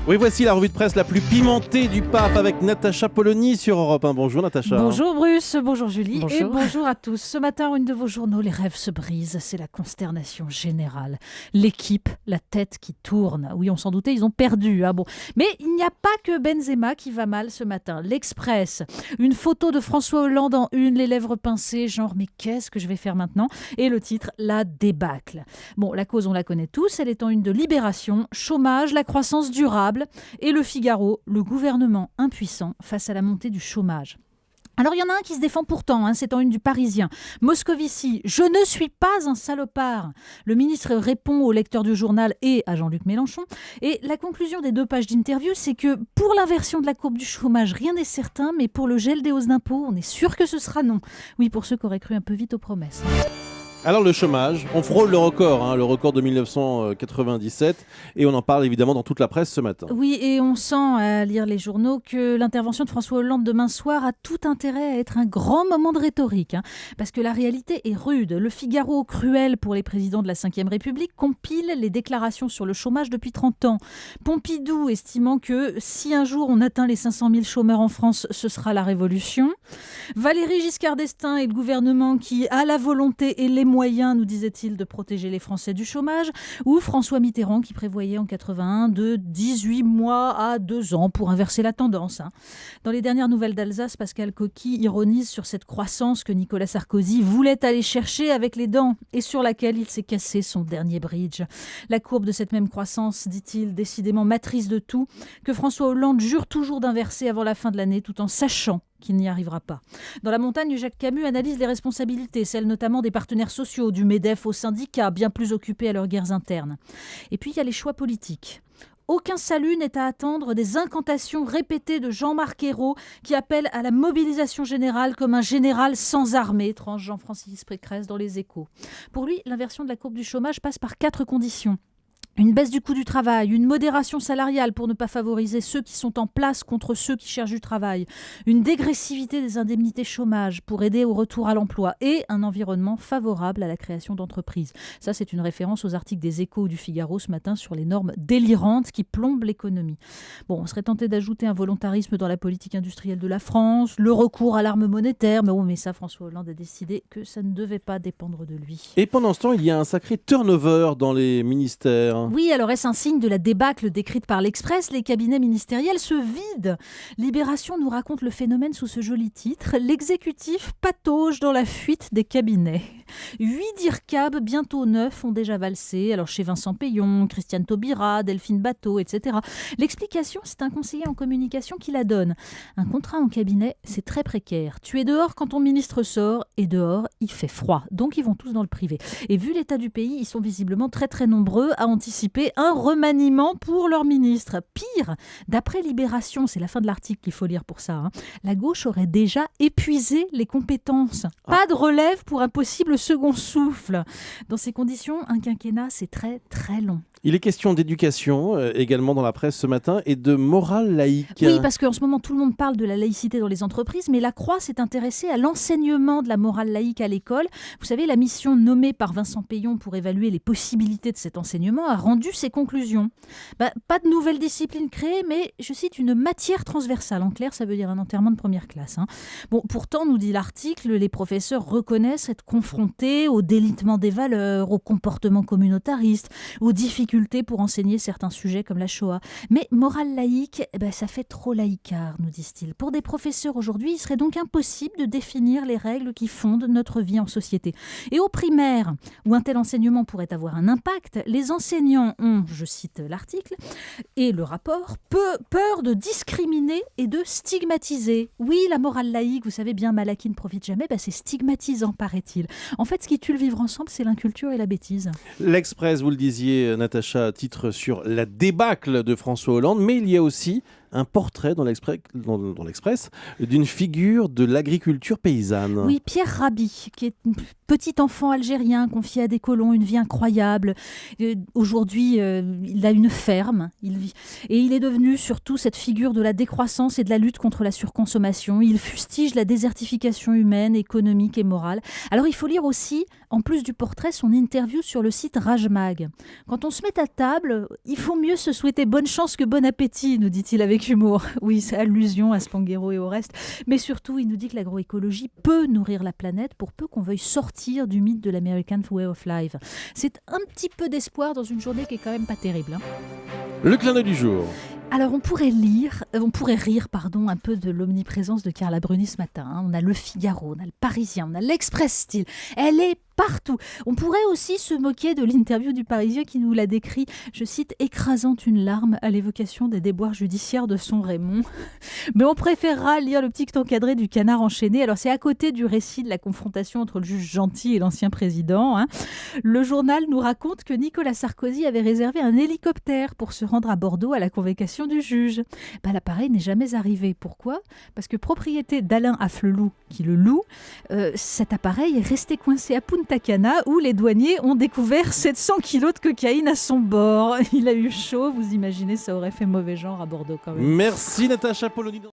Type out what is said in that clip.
Oui, voici la revue de presse la plus pimentée du PAF avec Natacha Polony sur Europe 1. Bonjour Natacha. Bonjour Bruce, bonjour Julie Bonjour. et bonjour à tous. Ce matin, une de vos journaux, les rêves se brisent, c'est la consternation générale. L'équipe, la tête qui tourne. Oui, on s'en doutait, ils ont perdu. Bon. Mais il n'y a pas que Benzema qui va mal ce matin. L'Express, une photo de François Hollande en une, les lèvres pincées, genre mais qu'est-ce que je vais faire maintenant ? Et le titre, la débâcle. Bon, la cause, on la connaît tous, elle est en une de Libération, chômage, la croissance durable. Et le Figaro, le gouvernement impuissant face à la montée du chômage. Alors il y en a un qui se défend pourtant, c'est en une du Parisien. Moscovici, je ne suis pas un salopard. Le ministre répond au lecteur du journal et à Jean-Luc Mélenchon. Et la conclusion des 2 pages d'interview, c'est que pour l'inversion de la courbe du chômage, rien n'est certain, mais pour le gel des hausses d'impôts, on est sûr que ce sera non. Oui, pour ceux qui auraient cru un peu vite aux promesses. Alors le chômage, on frôle le record de 1997 et on en parle évidemment dans toute la presse ce matin. Oui, et on sent à lire les journaux que l'intervention de François Hollande demain soir a tout intérêt à être un grand moment de rhétorique. Parce que la réalité est rude. Le Figaro, cruel pour les présidents de la Ve République, compile les déclarations sur le chômage depuis 30 ans. Pompidou estimant que si un jour on atteint les 500 000 chômeurs en France, ce sera la révolution. Valéry Giscard d'Estaing et le gouvernement qui a la volonté et les moyens, nous disait-il, de protéger les Français du chômage, ou François Mitterrand qui prévoyait en 81 de 18 mois à 2 ans pour inverser la tendance. Dans les dernières nouvelles d'Alsace, Pascal Coqui ironise sur cette croissance que Nicolas Sarkozy voulait aller chercher avec les dents et sur laquelle il s'est cassé son dernier bridge. La courbe de cette même croissance, dit-il, décidément matrice de tout, que François Hollande jure toujours d'inverser avant la fin de l'année tout en sachant qu'il n'y arrivera pas. Dans La Montagne, Jacques Camus analyse les responsabilités, celles notamment des partenaires sociaux, du MEDEF aux syndicats, bien plus occupés à leurs guerres internes. Et puis il y a les choix politiques. Aucun salut n'est à attendre des incantations répétées de Jean-Marc Ayrault qui appelle à la mobilisation générale comme un général sans armée, tranche Jean-Francis Pécresse dans Les Échos. Pour lui, l'inversion de la courbe du chômage passe par 4 conditions. Une baisse du coût du travail, une modération salariale pour ne pas favoriser ceux qui sont en place contre ceux qui cherchent du travail, une dégressivité des indemnités chômage pour aider au retour à l'emploi et un environnement favorable à la création d'entreprises. Ça, c'est une référence aux articles des Échos ou du Figaro ce matin sur les normes délirantes qui plombent l'économie. Bon, on serait tenté d'ajouter un volontarisme dans la politique industrielle de la France, le recours à l'arme monétaire, mais ça, François Hollande a décidé que ça ne devait pas dépendre de lui. Et pendant ce temps, il y a un sacré turnover dans les ministères. Oui, alors est-ce un signe de la débâcle décrite par l'Express ? Les cabinets ministériels se vident. Libération nous raconte le phénomène sous ce joli titre. L'exécutif patauge dans la fuite des cabinets. 8 DIRCAB, bientôt 9, ont déjà valsé. Alors chez Vincent Payon, Christiane Taubira, Delphine Batho, etc. L'explication, c'est un conseiller en communication qui la donne. Un contrat en cabinet, c'est très précaire. Tu es dehors quand ton ministre sort et dehors, il fait froid. Donc ils vont tous dans le privé. Et vu l'état du pays, ils sont visiblement très très nombreux à anticiper un remaniement pour leur ministre. Pire, d'après Libération, c'est la fin de l'article qu'il faut lire pour ça, la gauche aurait déjà épuisé les compétences. Pas de relève pour un possible second souffle. Dans ces conditions, un quinquennat, c'est très très long. Il est question d'éducation également dans la presse ce matin et de morale laïque. Oui, parce qu'en ce moment, tout le monde parle de la laïcité dans les entreprises, mais la Croix s'est intéressée à l'enseignement de la morale laïque à l'école. Vous savez, la mission nommée par Vincent Payon pour évaluer les possibilités de cet enseignement a rendu ses conclusions. Pas de nouvelle discipline créée, mais, je cite, une matière transversale. En clair, ça veut dire un enterrement de première classe. Bon, pourtant, nous dit l'article, les professeurs reconnaissent être confrontés au délitement des valeurs, au comportement communautariste, aux difficultés pour enseigner certains sujets comme la Shoah. Mais morale laïque, ça fait trop laïcard, nous disent-ils. Pour des professeurs aujourd'hui, il serait donc impossible de définir les règles qui fondent notre vie en société. Et au primaire, où un tel enseignement pourrait avoir un impact, les enseignants ont, je cite l'article, et le rapport, peur de discriminer et de stigmatiser. Oui, la morale laïque, vous savez bien, Malaki ne profite jamais, c'est stigmatisant, paraît-il. En fait, ce qui tue le vivre ensemble, c'est l'inculture et la bêtise. L'Express, vous le disiez, Natacha, titre sur la débâcle de François Hollande, mais il y a aussi un portrait dans l'Express d'une figure de l'agriculture paysanne. Oui, Pierre Rabhi, qui est un petit enfant algérien confié à des colons, une vie incroyable. Aujourd'hui, il a une ferme. Et il est devenu surtout cette figure de la décroissance et de la lutte contre la surconsommation. Il fustige la désertification humaine, économique et morale. Alors il faut lire aussi, en plus du portrait, son interview sur le site Rajmag. Quand on se met à table, il faut mieux se souhaiter bonne chance que bon appétit, nous dit-il avec humour. Oui, c'est allusion à Spanghero et au reste. Mais surtout, il nous dit que l'agroécologie peut nourrir la planète pour peu qu'on veuille sortir du mythe de l'American Way of Life. C'est un petit peu d'espoir dans une journée qui est quand même pas terrible. Le clin d'œil du jour. Alors on pourrait rire un peu de l'omniprésence de Carla Bruni ce matin. On a Le Figaro, on a Le Parisien, on a l'Express Style. Elle est partout. On pourrait aussi se moquer de l'interview du Parisien qui nous l'a décrit, je cite, écrasant une larme à l'évocation des déboires judiciaires de son Raymond. Mais on préférera lire le petit encadré du Canard enchaîné. Alors c'est à côté du récit de la confrontation entre le juge gentil et l'ancien président. Le journal nous raconte que Nicolas Sarkozy avait réservé un hélicoptère pour se rendre à Bordeaux à la convocation du juge. L'appareil n'est jamais arrivé. Pourquoi ? Parce que propriété d'Alain Afflelou qui le loue, cet appareil est resté coincé à Punta Cana où les douaniers ont découvert 700 kilos de cocaïne à son bord. Il a eu chaud, vous imaginez, ça aurait fait mauvais genre à Bordeaux quand même. Merci Natacha Polony.